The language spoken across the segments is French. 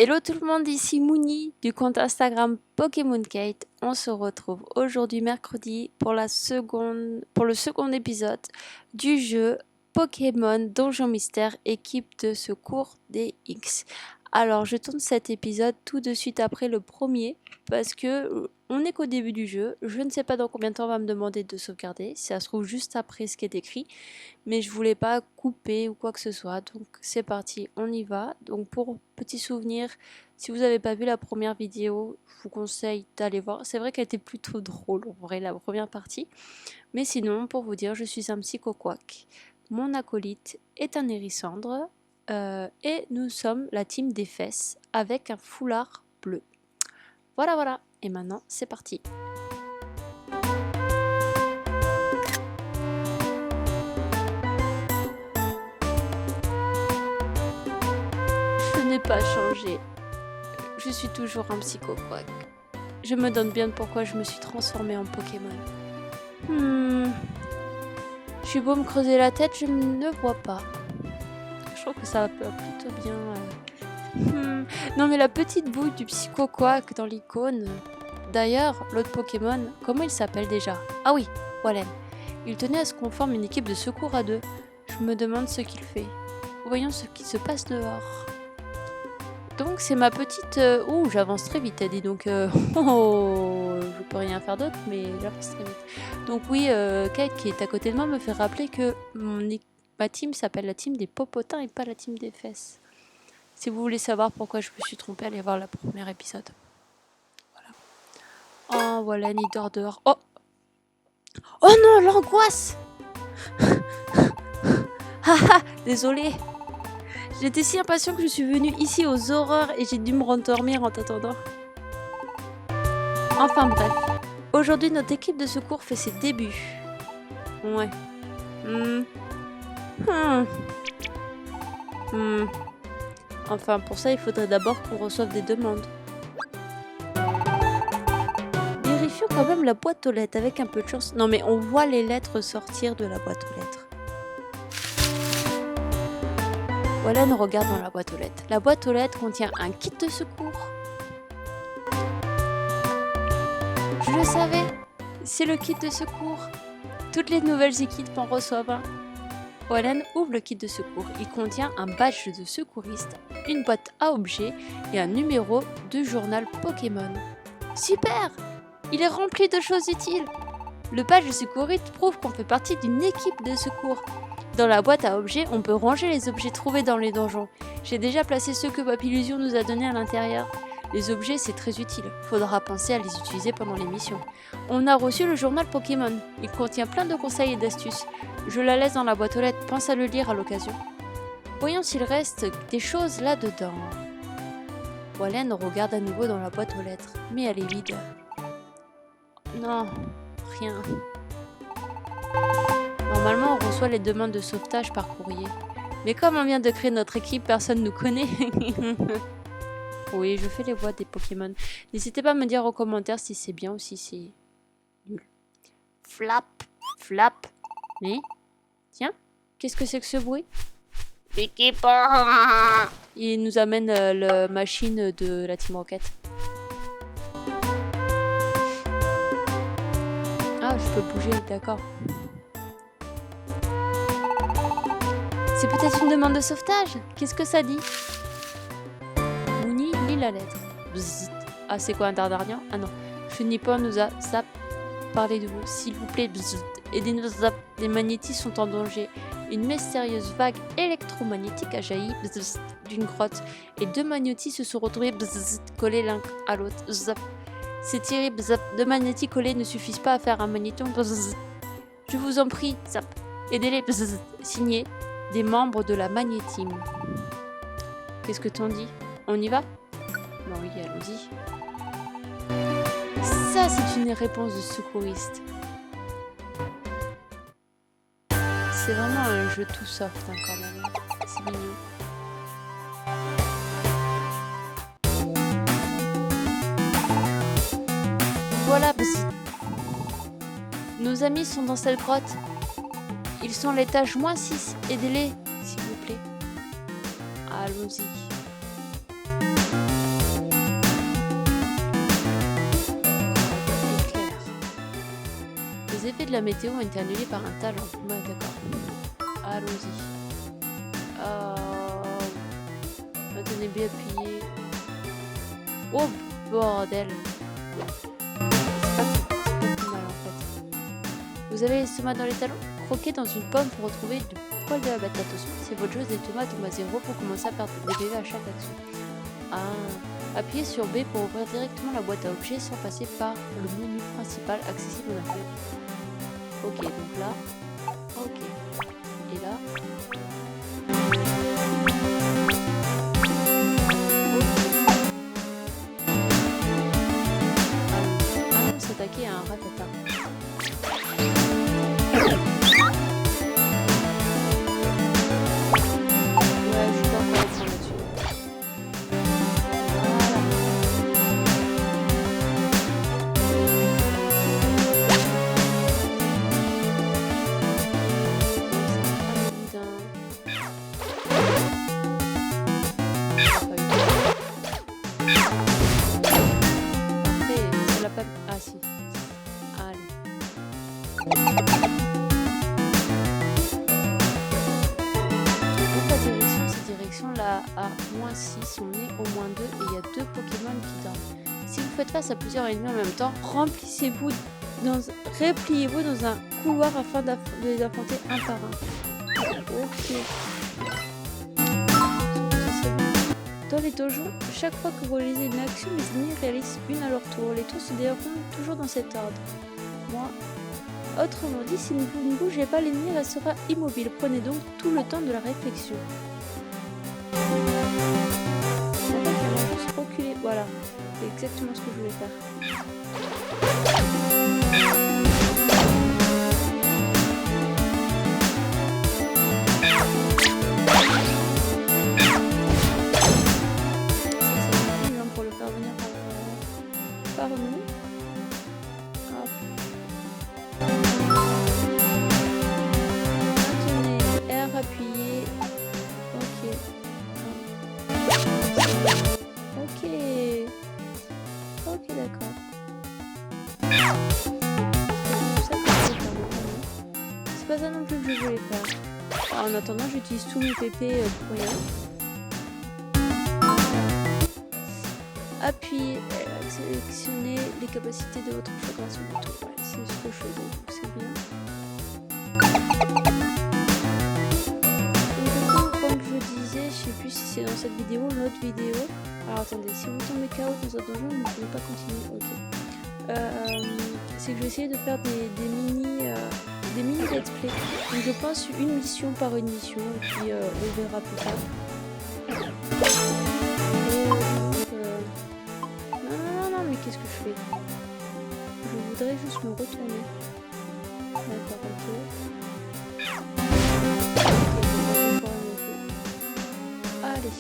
Hello tout le monde, ici Mouni du compte Instagram Pokémon Kate. On se retrouve aujourd'hui mercredi pour le second épisode du jeu Pokémon Donjon Mystère équipe de secours DX. Alors je tourne cet épisode tout de suite après le premier parce que on n'est qu'au début du jeu. Je ne sais pas dans combien de temps on va me demander de sauvegarder. Ça se trouve juste après ce qui est écrit. Mais je voulais pas couper ou quoi que ce soit. Donc c'est parti, on y va. Donc pour petit souvenir, si vous n'avez pas vu la première vidéo, je vous conseille d'aller voir. C'est vrai qu'elle était plutôt drôle en vrai la première partie. Mais sinon, pour vous dire, je suis un psychoquack. Mon acolyte est un hérissandre. Et nous sommes la team des fesses avec un foulard bleu. Voilà. Et maintenant, c'est parti. Je n'ai pas changé. Je suis toujours un psychoquack. Je me donne bien de pourquoi je me suis transformée en Pokémon. Je suis beau me creuser la tête, je ne vois pas. Je trouve que ça va plutôt bien. Non mais la petite boule du psychoquack dans l'icône. D'ailleurs, l'autre Pokémon, comment il s'appelle déjà? Ah oui, Wallen. Il tenait à ce qu'on forme une équipe de secours à deux. Je me demande ce qu'il fait. Voyons ce qui se passe dehors. Donc c'est ma petite... Ouh, j'avance très vite, elle dit donc... je peux rien faire d'autre, mais j'avance très vite. Donc oui, Kate qui est à côté de moi me fait rappeler que ma team s'appelle la team des popotins et pas la team des fesses. Si vous voulez savoir pourquoi je me suis trompée, allez voir le premier épisode. Voilà. Oh, voilà, il dort dehors. Oh non, l'angoisse. Haha, désolée. J'étais si impatient que je suis venue ici aux horreurs et j'ai dû me rendormir en t'attendant. Enfin bref, aujourd'hui notre équipe de secours fait ses débuts. Ouais. Enfin pour ça il faudrait d'abord qu'on reçoive des demandes. Vérifions quand même la boîte aux lettres avec un peu de chance. Non mais on voit les lettres sortir de la boîte aux lettres. Voilà, nous regarde dans la boîte aux lettres. La boîte aux lettres contient un kit de secours. Je le savais, c'est le kit de secours. Toutes les nouvelles équipes en reçoivent un. Wallen ouvre le kit de secours. Il contient un badge de secouriste, une boîte à objets et un numéro de journal Pokémon. Super! Il est rempli de choses utiles. Le badge de secouriste prouve qu'on fait partie d'une équipe de secours. Dans la boîte à objets, on peut ranger les objets trouvés dans les donjons. J'ai déjà placé ceux que Papillusion nous a donnés à l'intérieur. Les objets, c'est très utile. Faudra penser à les utiliser pendant les missions. On a reçu le journal Pokémon. Il contient plein de conseils et d'astuces. Je la laisse dans la boîte aux lettres. Pense à le lire à l'occasion. Voyons s'il reste des choses là-dedans. Wallen regarde à nouveau dans la boîte aux lettres. Mais elle est vide. Non, rien. Normalement, on reçoit les demandes de sauvetage par courrier. Mais comme on vient de créer notre équipe, personne ne nous connaît. Oui, je fais les voix des Pokémon. N'hésitez pas à me dire en commentaire si c'est bien ou si c'est nul. Flap, flap. Mais, tiens, qu'est-ce que c'est que ce bruit? L'équipe. Il nous amène la machine de la Team Rocket. Ah, je peux bouger, d'accord. C'est peut-être une demande de sauvetage. Qu'est-ce que ça dit? Mouni lit la lettre. Bzzzt. Ah, c'est quoi un Dardarnian? Ah non. Chenipan nous a zap parlé de vous. S'il vous plaît, bzzzt. Aidez-nous zap. Les magnétis sont en danger. Une mystérieuse vague électromagnétique a jailli d'une grotte. Et deux magnétis se sont retrouvés collés l'un à l'autre. C'est terrible, zap. Deux magnétis collés ne suffisent pas à faire un magnéton. Je vous en prie, zap. Aidez-les. Signé des membres de la Magnéteam. Qu'est-ce que t'en dis? On y va? Bon oui, allons-y. Ça, c'est une réponse de secouriste. C'est vraiment un jeu tout soft hein, quand même. C'est mignon. Voilà, nos amis sont dans cette grotte. Ils sont à l'étage -6. Aidez-les, s'il vous plaît. Allons-y. la météo ont été annulés par un talent. Ouais, d'accord. Allons-y. Maintenez B appuyé. Oh bordel. C'est pas plus mal en fait. Vous avez l'estomac dans les talons? Croquez dans une pomme pour retrouver du poil de la patate. Attention, si votre jauge d'estomac tombe à 0, vous commencez à perdre des PV à chaque action. Appuyez sur B pour ouvrir directement la boîte à objets sans passer par le menu principal accessible en appuyant. Ok, donc là. Ok. Et là. Allons s'attaquer à un ratata. Sont nés au moins 2 et il y a 2 Pokémon qui dorment. Si vous faites face à plusieurs ennemis en même temps, repliez-vous dans un couloir afin de les affronter un par un. Ok. Dans les dojons, chaque fois que vous réalisez une action, les ennemis réalisent une à leur tour. Les tours se déroulent toujours dans cet ordre. Autrement dit, si vous ne bougez pas, l'ennemi restera immobile. Prenez donc tout le temps de la réflexion. Reculer, voilà, c'est exactement ce que je voulais faire. C'est plus pour le faire venir par nous. Hop. Maintenez R appuyé. Ok. Ok, d'accord. C'est pas ça non plus que je voulais faire. Alors, en attendant, j'utilise tous mes PP pour rien. Appuyez, sélectionnez les capacités de votre choix grâce au bouton. Ouais, c'est ce que je faisais, donc c'est bien. Comme je disais, je sais plus si c'est dans cette vidéo ou l'autre vidéo. Alors attendez, si vous tombez KO dans un donjon, vous ne pouvez pas continuer. Ok. C'est que je vais essayer de faire des mini let's play. Donc je pense une mission par une mission, et puis on verra plus tard. Non, mais qu'est-ce que je fais? Je voudrais juste me retourner. D'accord, ok. Allez,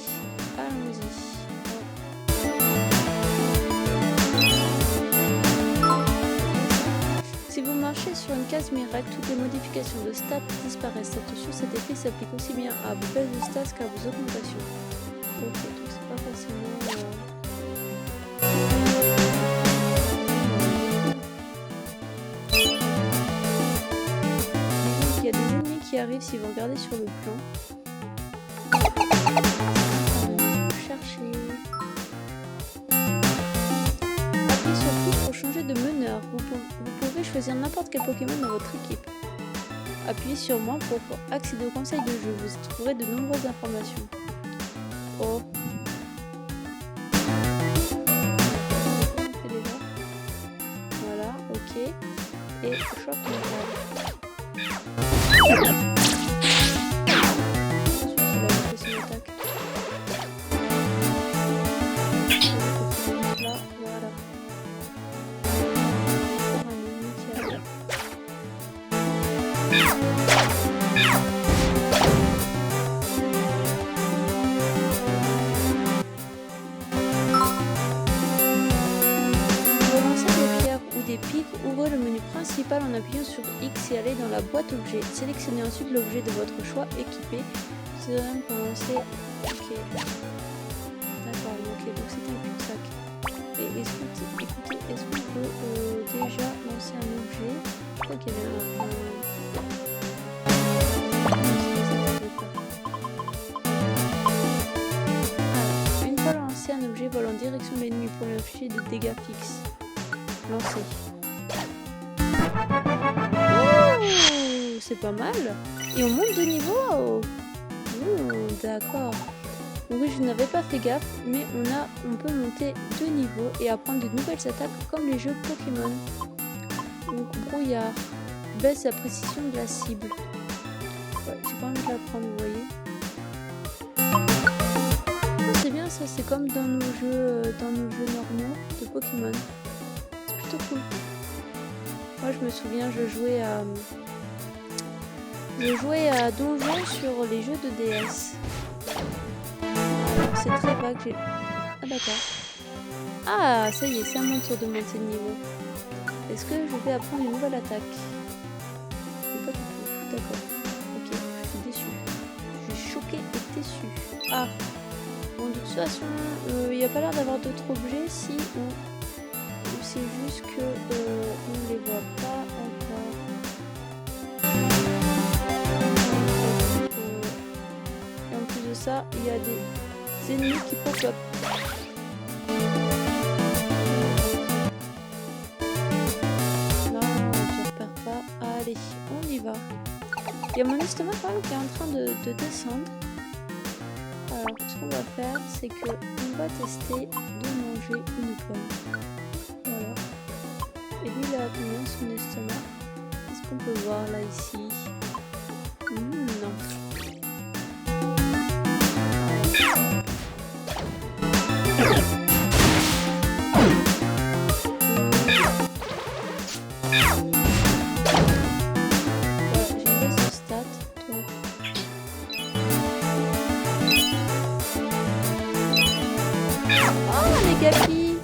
allons-y. Si vous marchez sur une case miracle, toutes les modifications de stats disparaissent. Attention, cet effet s'applique aussi bien à vos baisses de stats qu'à vos augmentations. Ok, donc c'est pas forcément... Il y a des ennemis qui arrivent si vous regardez sur le plan. Chercher. Appuyez sur plus pour changer de meneur. Vous pouvez choisir n'importe quel Pokémon dans votre équipe. Appuyez sur moi pour accéder au conseil de jeu. Vous trouverez de nombreuses informations. Oh. Voilà, ok. Et short mental. Ouvrez le menu principal en appuyant sur X et allez dans la boîte objet. Sélectionnez ensuite l'objet de votre choix, équipé. C'est vraiment pour lancer. Ok. D'accord, ok, donc c'est un cul-de-sac. Et écoutez, est-ce qu'on peut déjà lancer un objet? Je crois qu'il y avait Alors, une fois lancé, un objet vole en direction de l'ennemi pour lui infliger des dégâts fixes. Lancé. Oh, c'est pas mal. Et on monte de niveau. Oh, d'accord. Donc oui, je n'avais pas fait gaffe, mais on peut monter de niveau et apprendre de nouvelles attaques comme les jeux Pokémon. Donc brouillard, baisse la précision de la cible. Ouais, j'ai pas envie de la prendre, vous voyez. Oh, c'est bien ça, c'est comme dans nos jeux normaux de Pokémon. C'est plutôt cool. Moi je me souviens, je jouais à Donjon sur les jeux de DS. C'est très vague. Ah d'accord. Ah ça y est, c'est à mon tour de monter de niveau. Est-ce que je vais apprendre une nouvelle attaque? Pas du tout. D'accord. Ok, je suis déçue. Je suis choquée et déçue. Ah. Bon, de toute façon, il n'y a pas l'air d'avoir d'autres objets si ou c'est juste que on les voit pas encore. Et en plus de ça, il y a des ennemis qui pop-up. Allez, on y va. Il y a mon estomac quand même qui est en train de descendre. Alors, ce qu'on va faire, c'est que on va tester de manger une pomme. Voilà. Et lui, il a combien son estomac? Est-ce qu'on peut voir là ici? Non. Gapi,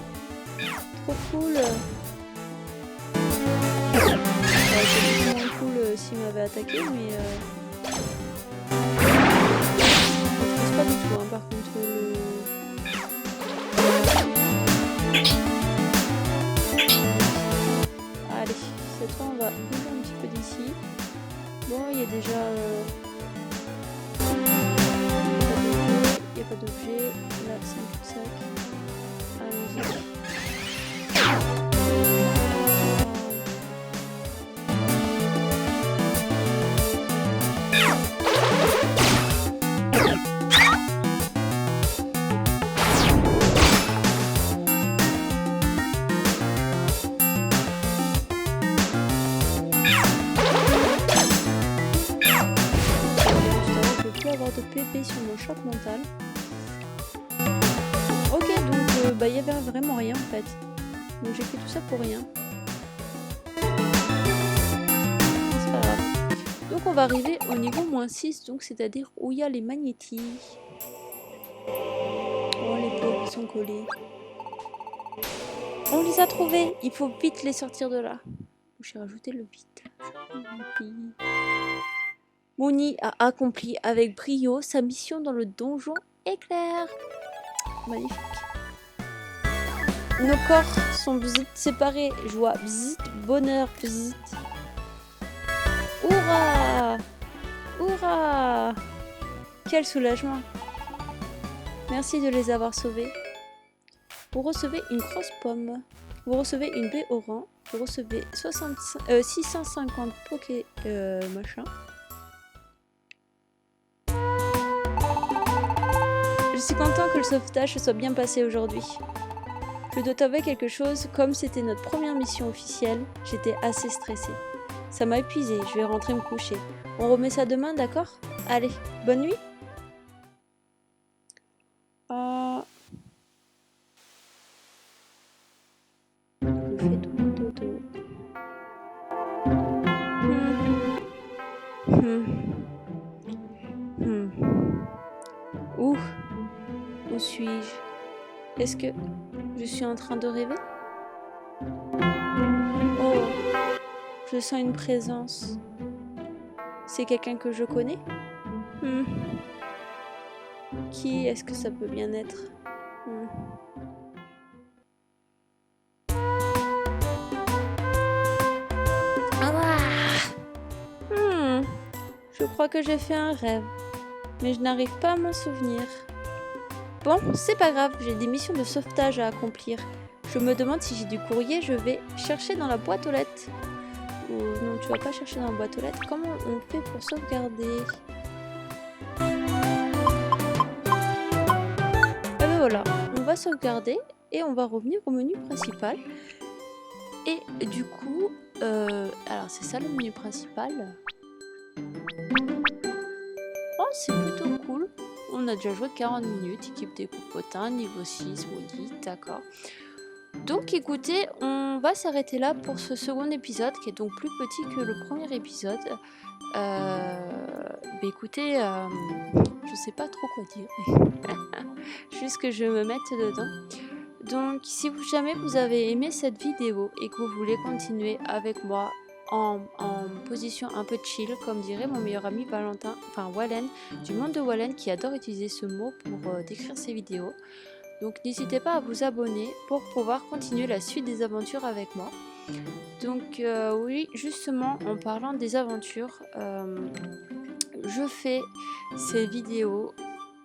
trop cool. C'est moins cool s'il m'avait attaqué, mais je pense pas du tout. Hein, par contre, allez, cette fois on va bouger un petit peu d'ici. Bon, il y a déjà. Il n'y a pas d'objet. Là, c'est un cul-de-sac. Allons-y. De PP sur mon choc mental. Ok, donc il y avait vraiment rien en fait. Donc j'ai fait tout ça pour rien. C'est pas grave. Donc on va arriver au niveau -6, donc c'est-à-dire où il y a les magnétis. Oh les pauvres, ils sont collés. On les a trouvés. Il faut vite les sortir de là. J'ai rajouté le vite. Mouni a accompli avec brio sa mission dans le donjon éclair. Magnifique. Nos corps sont bzit séparés. Joie, bzit, bonheur, bzit. Hurrah! Hurrah! Quel soulagement. Merci de les avoir sauvés. Vous recevez une grosse pomme. Vous recevez une baie au rang. Vous recevez 650 poké machin. Je suis content que le sauvetage se soit bien passé aujourd'hui. Je dois t'avouer quelque chose, comme c'était notre première mission officielle, j'étais assez stressée. Ça m'a épuisée, je vais rentrer me coucher. On remet ça demain, d'accord? Allez, bonne nuit. Je fais tout mon dodo. Où suis-je? Est-ce que je suis en train de rêver? Oh, je sens une présence. C'est quelqu'un que je connais? Qui est-ce que ça peut bien être? crois que j'ai fait un rêve, mais je n'arrive pas à m'en souvenir. Bon, c'est pas grave, j'ai des missions de sauvetage à accomplir. Je me demande si j'ai du courrier, je vais chercher dans la boîte aux lettres. Ou non, tu vas pas chercher dans la boîte aux lettres. Comment on fait pour sauvegarder? Et ben voilà, on va sauvegarder et on va revenir au menu principal. Et du coup, alors c'est ça le menu principal. Oh, c'est plutôt cool. On a déjà joué 40 minutes, équipe des Poupotins, niveau 6, maudit, d'accord. Donc écoutez, on va s'arrêter là pour ce second épisode qui est donc plus petit que le premier épisode. Écoutez, je sais pas trop quoi dire. Juste que je me mette dedans. Donc si jamais vous avez aimé cette vidéo et que vous voulez continuer avec moi en position un peu chill, comme dirait mon meilleur ami Valentin, enfin Wallen, du monde de Wallen, qui adore utiliser ce mot pour décrire ses vidéos. Donc n'hésitez pas à vous abonner pour pouvoir continuer la suite des aventures avec moi. Donc oui, justement, en parlant des aventures, je fais ces vidéos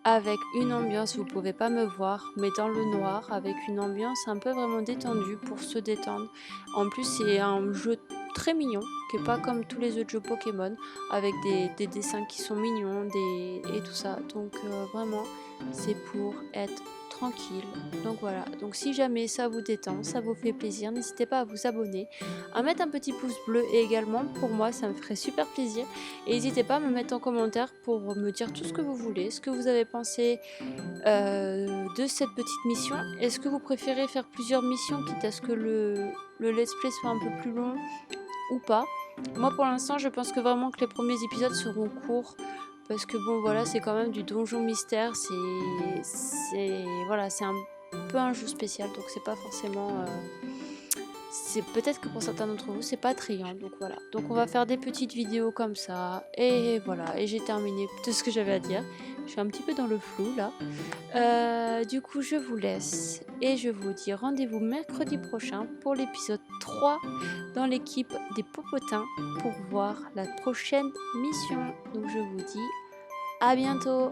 avec une ambiance, vous pouvez pas me voir, mais dans le noir, avec une ambiance un peu vraiment détendue pour se détendre. En plus, c'est un jeu très mignon, qui est pas comme tous les autres jeux Pokémon, avec des dessins qui sont mignons, et tout ça. Donc vraiment, c'est pour être tranquille. Donc voilà, donc si jamais ça vous détend, ça vous fait plaisir, n'hésitez pas à vous abonner, à mettre un petit pouce bleu, et également pour moi ça me ferait super plaisir. Et n'hésitez pas à me mettre en commentaire pour me dire tout ce que vous voulez, ce que vous avez pensé de cette petite mission. Est-ce que vous préférez faire plusieurs missions, quitte à ce que le let's play soit un peu plus long ou pas? Moi pour l'instant je pense que vraiment que les premiers épisodes seront courts, parce que bon voilà, c'est quand même du donjon mystère, voilà, c'est un peu un jeu spécial, donc c'est pas forcément... c'est peut-être que pour certains d'entre vous c'est pas attrayant, donc voilà. Donc on va faire des petites vidéos comme ça, et voilà, et j'ai terminé tout ce que j'avais à dire. Je suis un petit peu dans le flou là. Du coup je vous laisse, et je vous dis rendez-vous mercredi prochain pour l'épisode 3 dans l'équipe des Popotins pour voir la prochaine mission. Donc je vous dis à bientôt.